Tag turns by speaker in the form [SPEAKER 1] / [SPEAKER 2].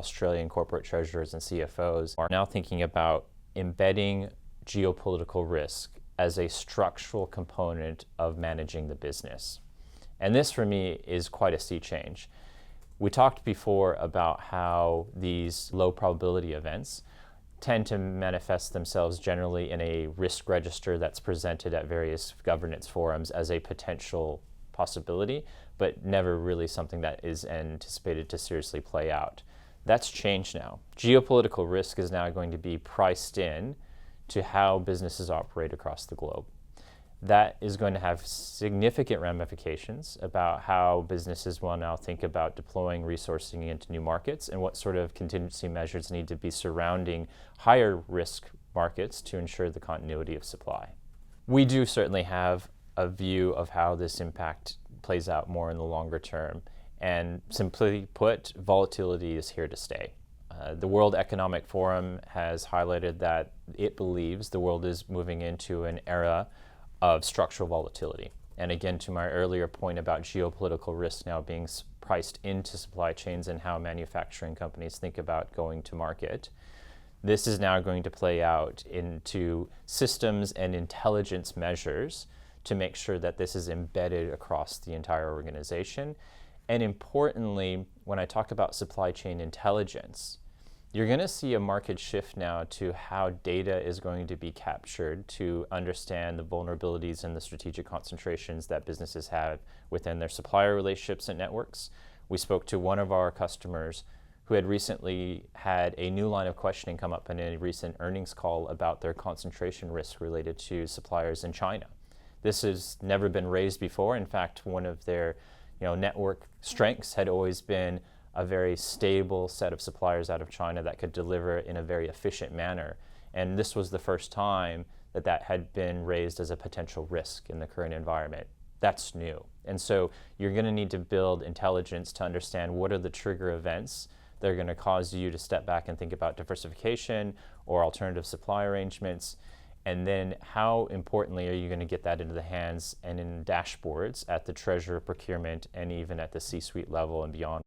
[SPEAKER 1] Australian corporate treasurers and CFOs are now thinking about embedding geopolitical risk as a structural component of managing the business. And this, for me, is quite a sea change. We talked before about how these low probability events tend to manifest themselves generally in a risk register that's presented at various governance forums as a potential possibility, but never really something that is anticipated to seriously play out. That's changed now. Geopolitical risk is now going to be priced in to how businesses operate across the globe. That is going to have significant ramifications about how businesses will now think about deploying resourcing into new markets and what sort of contingency measures need to be surrounding higher risk markets to ensure the continuity of supply. We do certainly have a view of how this impact plays out more in the longer term. And simply put, volatility is here to stay. The World Economic Forum has highlighted that it believes the world is moving into an era of structural volatility. And again, to my earlier point about geopolitical risk now being priced into supply chains and how manufacturing companies think about going to market, this is now going to play out into systems and intelligence measures to make sure that this is embedded across the entire organization. And importantly, when I talk about supply chain intelligence, you're going to see a market shift now to how data is going to be captured to understand the vulnerabilities and the strategic concentrations that businesses have within their supplier relationships and networks. We spoke to one of our customers who had recently had a new line of questioning come up in a recent earnings call about their concentration risk related to suppliers in China. This has never been raised before. In fact, one of their network strengths had always been a very stable set of suppliers out of China that could deliver in a very efficient manner. And this was the first time that that had been raised as a potential risk in the current environment. That's new. And so you're going to need to build intelligence to understand what are the trigger events that are going to cause you to step back and think about diversification or alternative supply arrangements. And then how importantly are you going to get that into the hands and in dashboards at the treasurer, procurement, and even at the C-suite level and beyond?